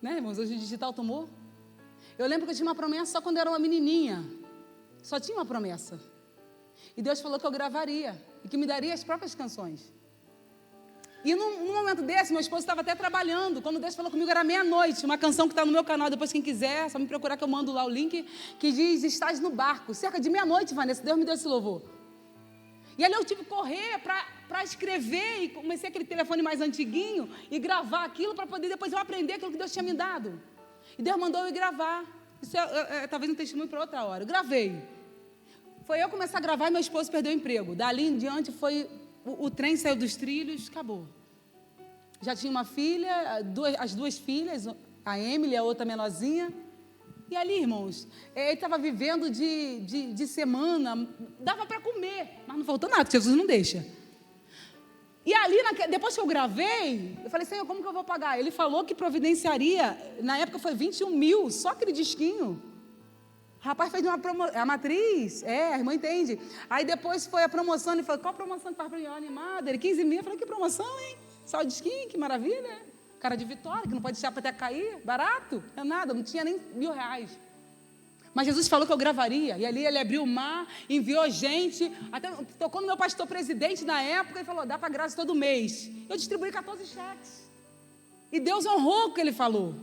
Né, irmãos? Hoje o digital tomou. Eu lembro que eu tinha uma promessa só quando eu era uma menininha. Só tinha uma promessa. E Deus falou que eu gravaria e que me daria as próprias canções. E num momento desse, meu esposo estava até trabalhando. Quando Deus falou comigo, era meia-noite. Uma canção que está no meu canal, depois quem quiser, só me procurar que eu mando lá o link, que diz, estás no barco. Cerca de meia-noite, Vanessa, Deus me deu esse louvor. E ali eu tive que correr para escrever, e comecei aquele telefone mais antiguinho, e gravar aquilo para poder depois eu aprender aquilo que Deus tinha me dado. E Deus mandou eu ir gravar. Isso talvez um testemunho para outra hora. Eu gravei. Foi eu começar a gravar e meu esposo perdeu o emprego. Dali em diante foi... O trem saiu dos trilhos, acabou. Já tinha uma filha, as duas filhas, a Emily, a outra menorzinha. E ali, irmãos, ele estava vivendo de semana, dava para comer, mas não faltou nada, Jesus não deixa. E ali, depois que eu gravei, eu falei, Senhor, como que eu vou pagar? Ele falou que providenciaria, na época foi 21 mil, só aquele disquinho. O rapaz fez uma promoção, a matriz, a irmã entende. Aí depois foi a promoção, ele falou, qual promoção que faz para mim? Animada, ele 15 mil, eu falei, que promoção, hein? Só o disquinho, que maravilha. Cara de vitória, que não pode deixar para até cair, barato, não é nada, não tinha nem R$1.000. Mas Jesus falou que eu gravaria, e ali ele abriu o mar, enviou gente, até tocou no meu pastor presidente na época, e falou, dá para graça todo mês. Eu distribuí 14 cheques. E Deus honrou o que ele falou.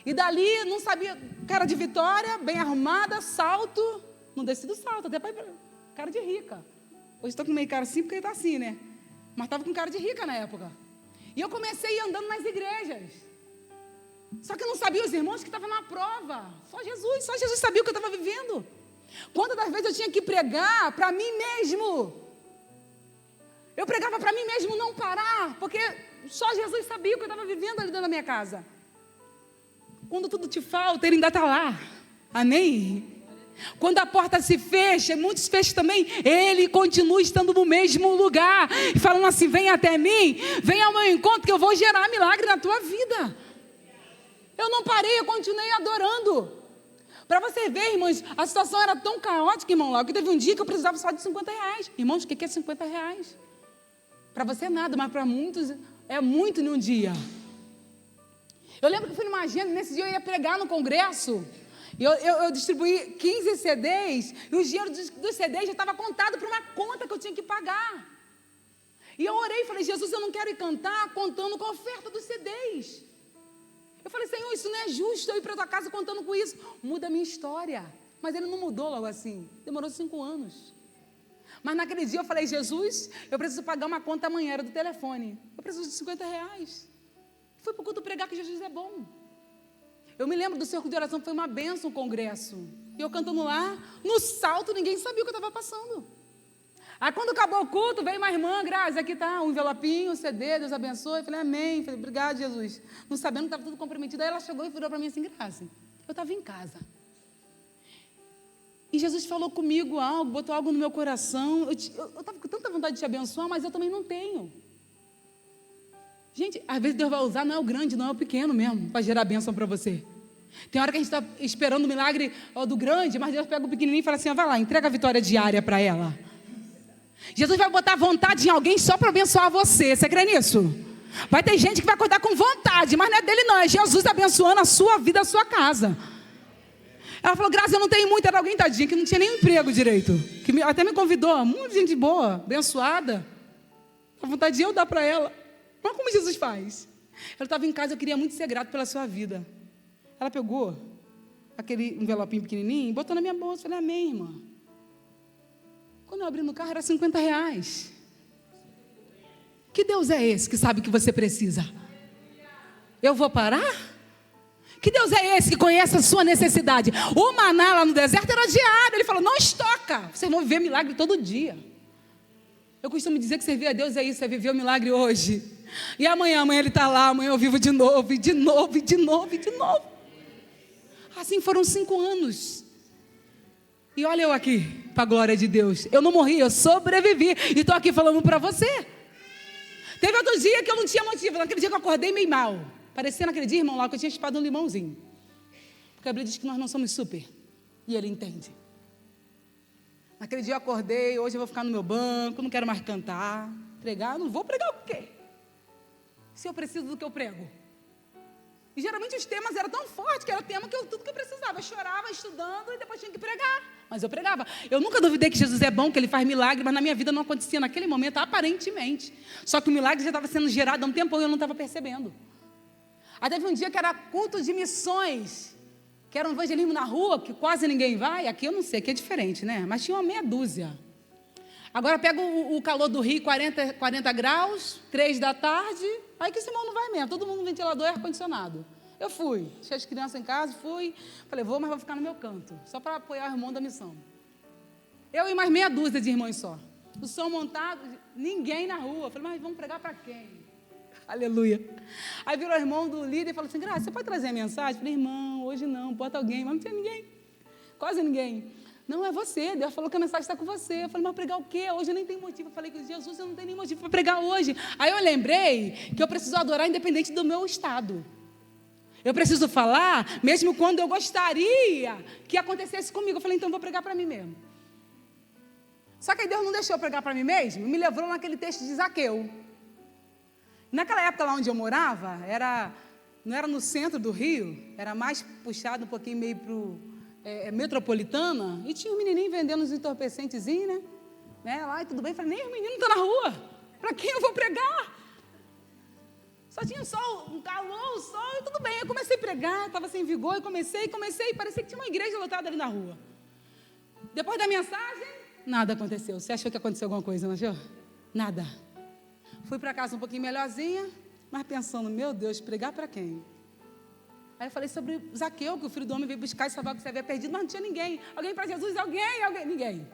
E dali, não sabia, cara de vitória, bem arrumada, salto, não desci do salto, até para cara de rica. Hoje estou com meio cara assim, porque ele está assim, né? Mas estava com cara de rica na época. E eu comecei a ir andando nas igrejas. Só que eu não sabia os irmãos que estavam na prova. Só Jesus sabia o que eu estava vivendo. Quantas das vezes eu tinha que pregar para mim mesmo? Eu pregava para mim mesmo não parar, porque só Jesus sabia o que eu estava vivendo ali dentro da minha casa. Quando tudo te falta, Ele ainda está lá. Amém? Quando a porta se fecha, muitos fecham também, Ele continua estando no mesmo lugar, falando assim, vem até mim, vem ao meu encontro, que eu vou gerar milagre na tua vida. Eu não parei, eu continuei adorando. Para você ver, irmãos, a situação era tão caótica, irmão Lauro, que teve um dia que eu precisava só de R$50. Irmãos, o que é R$50? Para você é nada, mas para muitos é muito num dia. Eu lembro que fui numa agenda, nesse dia eu ia pregar no congresso. Eu distribuí 15 CDs, e o dinheiro dos CDs já estava contado para uma conta que eu tinha que pagar. E eu orei e falei, Jesus, eu não quero ir cantar contando com a oferta dos CDs. Eu falei, Senhor, isso não é justo, eu ir para tua casa contando com isso. Muda a minha história. Mas Ele não mudou logo assim, demorou 5 anos. Mas naquele dia eu falei, Jesus, eu preciso pagar uma conta amanhã, era do telefone. Eu preciso de R$50. Fui para o culto pregar que Jesus é bom. Eu me lembro do círculo de oração, foi uma bênção o congresso. E eu cantando lá, no salto, ninguém sabia o que eu estava passando. Aí quando acabou o culto, veio uma irmã, Grazi, aqui tá um envelopinho, um CD, Deus abençoe. Eu falei, amém. Falei, obrigado, Jesus. Não sabendo que estava tudo comprometido. Aí ela chegou e virou para mim assim, Grazi, eu estava em casa. E Jesus falou comigo algo, botou algo no meu coração. Eu estava com tanta vontade de te abençoar, mas eu também não tenho. Gente, às vezes Deus vai usar, não é o grande, não é o pequeno mesmo, para gerar bênção para você. Tem hora que a gente está esperando o milagre do grande, mas Deus pega o pequenininho e fala assim, vai lá, entrega a vitória diária para ela. Jesus vai botar vontade em alguém só para abençoar você. Você crê nisso? Vai ter gente que vai acordar com vontade, mas não é dele não, é Jesus abençoando a sua vida, a sua casa. Ela falou, Graça, eu não tenho muito. Era alguém, tadinha, que não tinha nem emprego direito, que até me convidou, muita gente boa, abençoada. A vontade de eu dar para ela. Mas como Jesus faz? Ela estava em casa, eu queria muito ser grato pela sua vida. Ela pegou aquele envelopinho pequenininho e botou na minha bolsa. Eu falei, amém, irmã. Quando eu abri no carro, era R$50. Que Deus é esse que sabe o que você precisa? Eu vou parar? Que Deus é esse que conhece a sua necessidade? O maná lá no deserto era diário. Ele falou, não estoca. Vocês vão viver milagre todo dia. Eu costumo dizer que servir a Deus é isso, é viver o milagre hoje. E amanhã ele está lá, amanhã eu vivo de novo, e de novo, e de novo, e de novo. Assim foram 5 anos. E olha eu aqui, para a glória de Deus. Eu não morri, eu sobrevivi. E estou aqui falando para você. Teve outro dia que eu não tinha motivo. Naquele dia que eu acordei meio mal. Parecia naquele dia, irmão, lá que eu tinha chupado um limãozinho. Porque a Bíblia diz que nós não somos super. E ele entende. Naquele dia eu acordei, hoje eu vou ficar no meu banco, não quero mais cantar. Pregar, não vou pregar o quê? Se eu preciso do que eu prego. E geralmente os temas eram tão fortes que era tema que tudo que eu precisava. Eu chorava estudando e depois tinha que pregar. Mas eu pregava. Eu nunca duvidei que Jesus é bom, que Ele faz milagre, mas na minha vida não acontecia naquele momento, aparentemente. Só que o milagre já estava sendo gerado há um tempão e eu não estava percebendo. Aí teve um dia que era culto de missões, que era um evangelismo na rua, que quase ninguém vai. Aqui eu não sei, aqui é diferente, né? Mas tinha uma meia dúzia. Agora pega o calor do Rio, 40 graus, 3 da tarde, aí que esse irmão não vai mesmo, todo mundo no ventilador e ar-condicionado. Eu fui, tinha as crianças em casa, fui, falei, mas vou ficar no meu canto, só para apoiar o irmão da missão. Eu e mais meia dúzia de irmãos só. O som montado, ninguém na rua. Falei, mas vamos pregar para quem? Aleluia. Aí virou o irmão do líder e falou assim, Graça, você pode trazer a mensagem? Falei, irmão, hoje não, bota alguém, mas não tinha ninguém, quase ninguém. Não, é você, Deus falou que a mensagem está com você. Eu falei, mas pregar o quê? Hoje eu nem tenho motivo. Eu falei, Jesus, eu não tenho nem motivo para pregar hoje. Aí eu lembrei que eu preciso adorar independente do meu estado. Eu preciso falar, mesmo quando eu gostaria que acontecesse comigo. Eu falei, então eu vou pregar para mim mesmo. Só que aí Deus não deixou eu pregar para mim mesmo, me levou naquele texto de Zaqueu. Naquela época lá onde eu morava, não era no centro do Rio, era mais puxado um pouquinho meio para o... metropolitana, e tinha um menininho vendendo uns entorpecentezinhos, né? Lá e tudo bem, falei, nem o menino está na rua, para quem eu vou pregar? Só tinha sol, um calor, o sol, e tudo bem. Eu comecei a pregar, estava sem vigor, e comecei, e parecia que tinha uma igreja lotada ali na rua. Depois da mensagem, nada aconteceu. Você achou que aconteceu alguma coisa, não achou? Nada. Fui para casa um pouquinho melhorzinha, mas pensando, meu Deus, pregar para quem? Aí eu falei sobre Zaqueu, que o filho do homem veio buscar e salvar o que você havia perdido, mas não tinha ninguém. Alguém para Jesus? Alguém? Ninguém.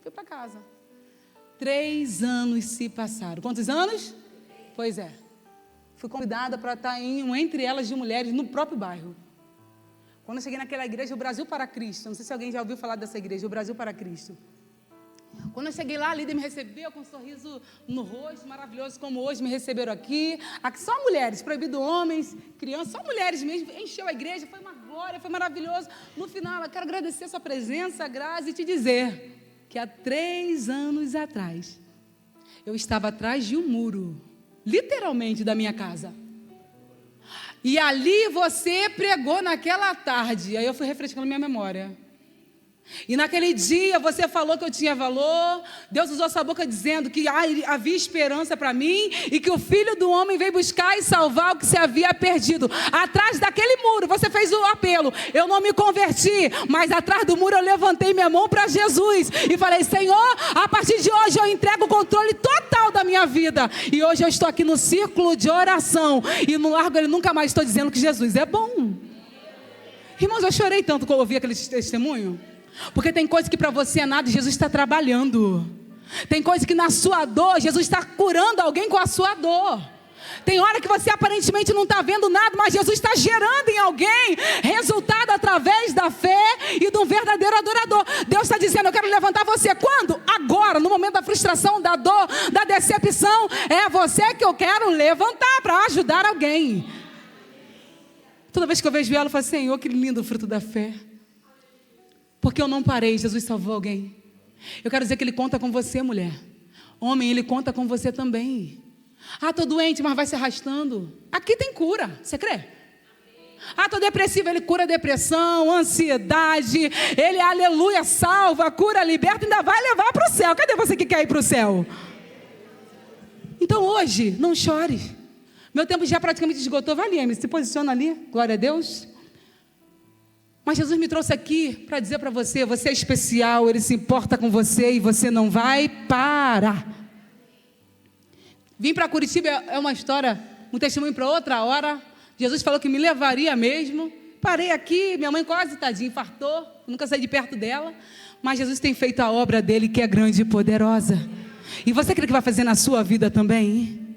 Fui para casa. 3 anos se passaram. Quantos anos? Pois é. Fui convidada para estar em um entre elas de mulheres no próprio bairro. Quando eu cheguei naquela igreja, o Brasil para Cristo. Não sei se alguém já ouviu falar dessa igreja, o Brasil para Cristo. Quando eu cheguei lá, a líder me recebeu com um sorriso no rosto, maravilhoso como hoje me receberam aqui. Aqui só mulheres, proibido homens, crianças, só mulheres mesmo. Encheu a igreja, foi uma glória, foi maravilhoso. No final, eu quero agradecer a sua presença, a graça e te dizer que há 3 anos atrás, eu estava atrás de um muro, literalmente da minha casa. E ali você pregou naquela tarde. Aí eu fui refrescando minha memória. E naquele dia você falou que eu tinha valor. Deus usou sua boca dizendo que havia esperança para mim e que o Filho do Homem veio buscar e salvar o que se havia perdido. Atrás daquele muro você fez o apelo. Eu não me converti, mas atrás do muro eu levantei minha mão para Jesus e falei, Senhor, a partir de hoje eu entrego o controle total da minha vida. E hoje eu estou aqui no círculo de oração e no largo ele nunca mais estou dizendo que Jesus é bom. Irmãos, eu chorei tanto quando eu ouvi aquele testemunho. Porque tem coisa que para você é nada e Jesus está trabalhando. Tem coisa que na sua dor, Jesus está curando alguém com a sua dor. Tem hora que você aparentemente não está vendo nada, mas Jesus está gerando em alguém resultado através da fé e de um verdadeiro adorador. Deus está dizendo, eu quero levantar você. Quando? Agora, no momento da frustração, da dor, da decepção. É você que eu quero levantar para ajudar alguém. Toda vez que eu vejo ela, eu falo, Senhor, que lindo o fruto da fé. Porque eu não parei, Jesus salvou alguém. Eu quero dizer que Ele conta com você, mulher. Homem, Ele conta com você também. Ah, estou doente, mas vai se arrastando. Aqui tem cura, você crê? Ah, estou depressivo, Ele cura a depressão, ansiedade. Ele, aleluia, salva, cura, liberta, ainda vai levar para o céu. Cadê você que quer ir para o céu? Então hoje, não chore. Meu tempo já praticamente esgotou. Vai ali, Amy, se posiciona ali, glória a Deus. Mas Jesus me trouxe aqui para dizer para você, você é especial, Ele se importa com você e você não vai parar. Vim para Curitiba é uma história, um testemunho para outra hora. Jesus falou que me levaria mesmo. Parei aqui, minha mãe quase, tadinha, infartou. Nunca saí de perto dela. Mas Jesus tem feito a obra dele, que é grande e poderosa. E você crê que vai fazer na sua vida também?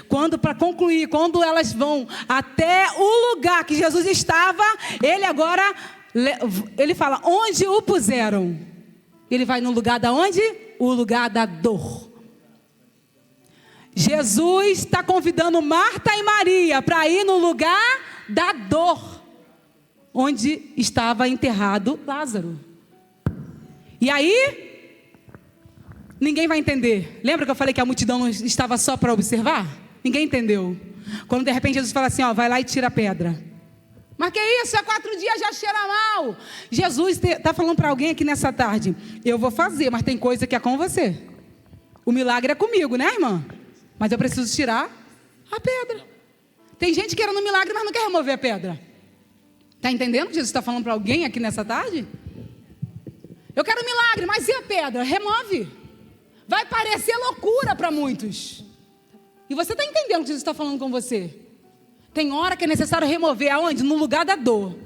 Quando, para concluir, quando elas vão até o lugar que Jesus estava, ele agora, ele fala, onde o puseram? Ele vai no lugar da onde? O lugar da dor. Jesus está convidando Marta e Maria para ir no lugar da dor, onde estava enterrado Lázaro. E aí, ninguém vai entender. Lembra que eu falei que a multidão não estava só para observar? Ninguém entendeu. Quando de repente Jesus fala assim, ó, vai lá e tira a pedra. Mas que isso, há 4 dias já cheira mal. Jesus está falando para alguém aqui nessa tarde, eu vou fazer, mas tem coisa que é com você. O milagre é comigo, né, irmã? Mas eu preciso tirar a pedra. Tem gente querendo um milagre, mas não quer remover a pedra. Está entendendo o que Jesus está falando para alguém aqui nessa tarde? Eu quero um milagre, mas e a pedra? Remove. Vai parecer loucura para muitos. E você está entendendo o que Jesus está falando com você? Tem hora que é necessário remover. Aonde? No lugar da dor.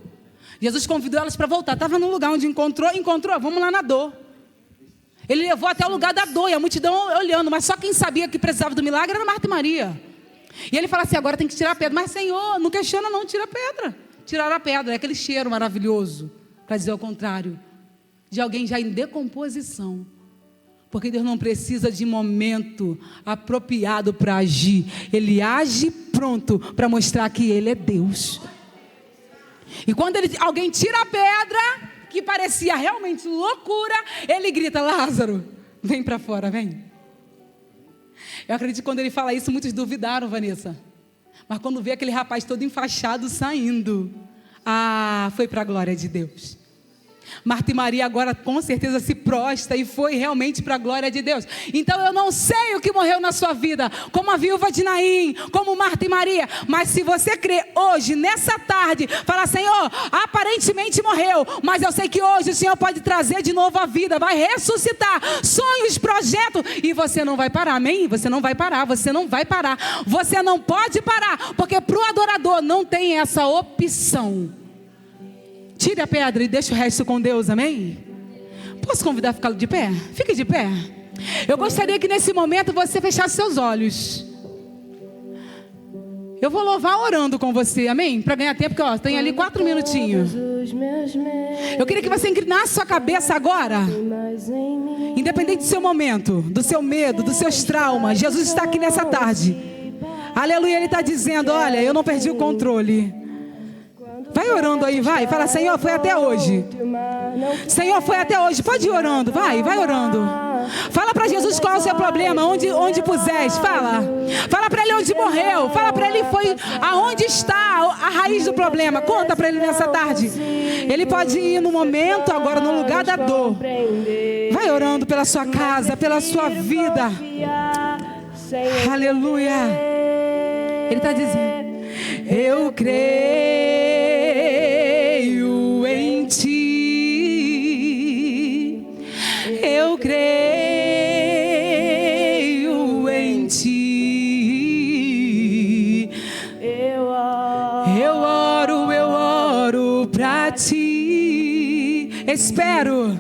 Jesus convidou elas para voltar. Estava no lugar onde encontrou, vamos lá na dor. Ele levou até o lugar da dor, e a multidão olhando, mas só quem sabia que precisava do milagre era Marta e Maria. E ele fala assim, agora tem que tirar a pedra. Mas Senhor, não questiona não, tira a pedra. Tiraram a pedra, é aquele cheiro maravilhoso, para dizer o contrário, de alguém já em decomposição. Porque Deus não precisa de momento apropriado para agir. Ele age pronto para mostrar que Ele é Deus. E quando alguém tira a pedra, que parecia realmente loucura, ele grita, Lázaro, vem para fora, vem. Eu acredito que quando ele fala isso, muitos duvidaram, Vanessa. Mas quando vê aquele rapaz todo enfaixado saindo, foi para a glória de Deus. Marta e Maria agora com certeza se prostra e foi realmente para a glória de Deus. Então eu não sei o que morreu na sua vida, como a viúva de Naim, como Marta e Maria, mas se você crê hoje, nessa tarde, fala, Senhor, aparentemente morreu, mas eu sei que hoje o Senhor pode trazer de novo a vida, vai ressuscitar sonhos, projetos, e você não vai parar, amém? Você não vai parar, você não vai parar, você não pode parar, porque para o adorador não tem essa opção. Tire a pedra e deixe o resto com Deus, amém? Posso convidar a ficar de pé? Fique de pé. Eu gostaria que nesse momento você fechasse seus olhos. Eu vou louvar orando com você, amém? Para ganhar tempo, porque tem ali 4 minutinhos. Eu queria que você inclinasse sua cabeça agora. Independente do seu momento, do seu medo, dos seus traumas, Jesus está aqui nessa tarde. Aleluia, Ele está dizendo, olha, eu não perdi o controle. Vai orando aí, vai. Fala, Senhor, foi até hoje. Senhor, foi até hoje. Pode ir orando, vai orando. Fala para Jesus qual é o seu problema, onde puseste. Fala para Ele onde morreu. Fala para Ele aonde está a raiz do problema. Conta para Ele nessa tarde. Ele pode ir no momento, agora no lugar da dor. Vai orando pela sua casa, pela sua vida. Aleluia. Ele está dizendo, eu creio em Ti, eu creio em Ti, eu oro pra Ti, espero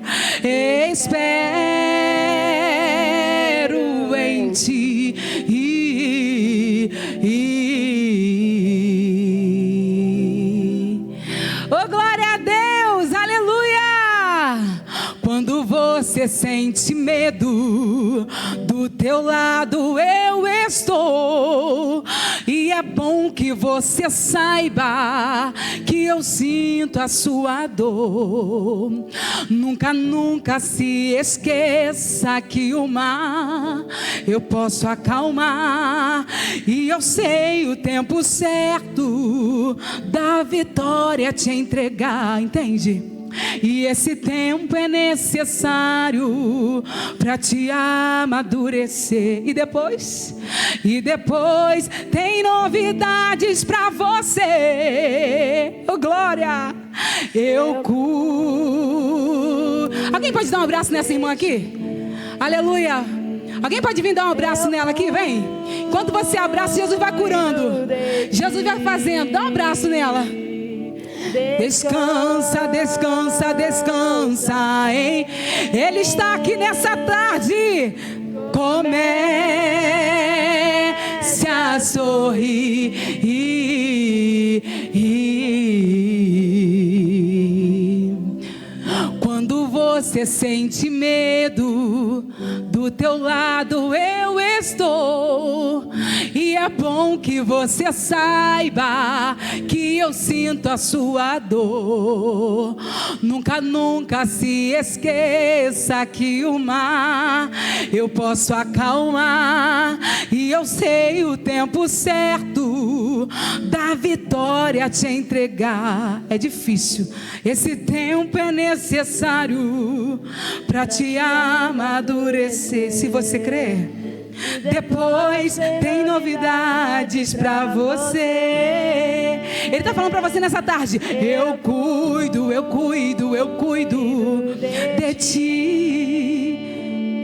você sente medo, do teu lado eu estou. E é bom que você saiba que eu sinto a sua dor. Nunca, nunca se esqueça que o mar eu posso acalmar. E eu sei o tempo certo da vitória te entregar, entende? E esse tempo é necessário para te amadurecer. E depois tem novidades para você. Oh, glória! Eu curo. Alguém pode dar um abraço nessa irmã aqui? Aleluia! Alguém pode vir dar um abraço nela aqui? Vem! Enquanto você abraça, Jesus vai curando. Jesus vai fazendo. Dá um abraço nela. Descansa, descansa, descansa, hein? Ele está aqui nessa tarde. Comece a sorrir. Quando você sente medo, do teu lado eu estou. E é bom que você saiba que eu sinto a sua dor. Nunca, nunca se esqueça que o mar eu posso acalmar. E eu sei o tempo certo da vitória te entregar. É difícil, esse tempo é necessário para te amadurecer. Se você crer, depois tem novidades pra você. Ele está falando pra você nessa tarde. Eu cuido, eu cuido, eu cuido de ti.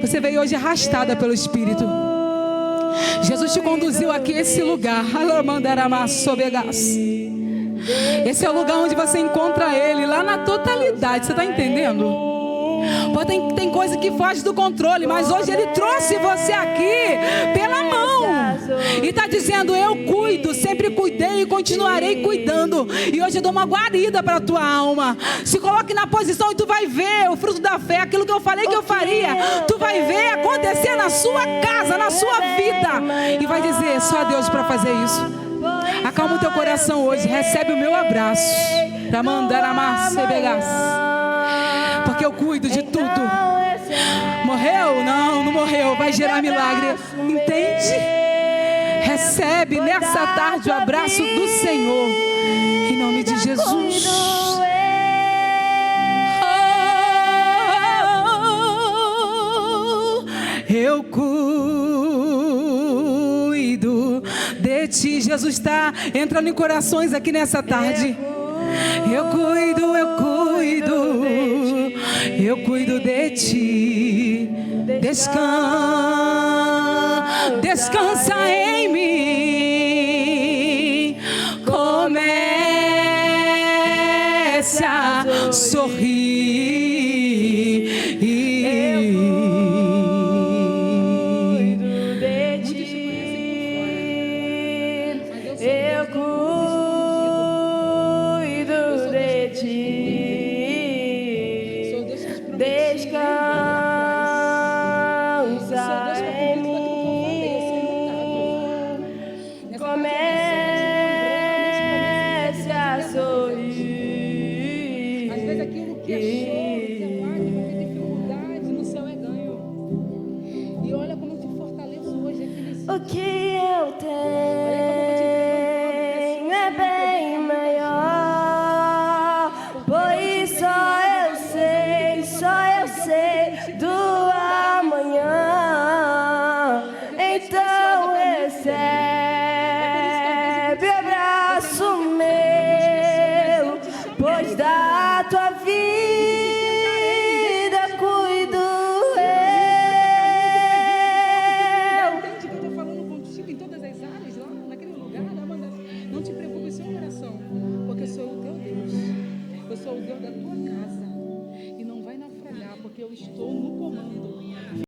Você veio hoje arrastada pelo Espírito. Jesus te conduziu aqui a esse lugar. Esse é o lugar onde você encontra Ele, lá na totalidade. Você está entendendo? Tem coisa que foge do controle, mas hoje Ele trouxe você aqui pela mão e está dizendo: eu cuido, sempre cuidei e continuarei cuidando. E hoje eu dou uma guarida para a tua alma. Se coloque na posição e tu vai ver o fruto da fé. Aquilo que eu falei que eu faria, tu vai ver acontecer na sua casa, na sua vida. E vai dizer: só Deus para fazer isso. Acalma o teu coração hoje, recebe o meu abraço para mandar amar Sebegas. Porque eu cuido de tudo. Morreu? Não, não morreu. Vai gerar milagre. Entende? Recebe nessa tarde o abraço do Senhor. Em nome de Jesus. Eu cuido de ti. Jesus está entrando em corações aqui nessa tarde. Eu cuido, eu cuido. Eu cuido de ti. Descansa em mim. Comece a sorrir. O que eu tenho é bem maior, pois só eu sei do amanhã. Então recebe o abraço meu, pois da tua vida cuido eu sou o Deus da tua casa e não vai naufragar, porque eu estou no comando.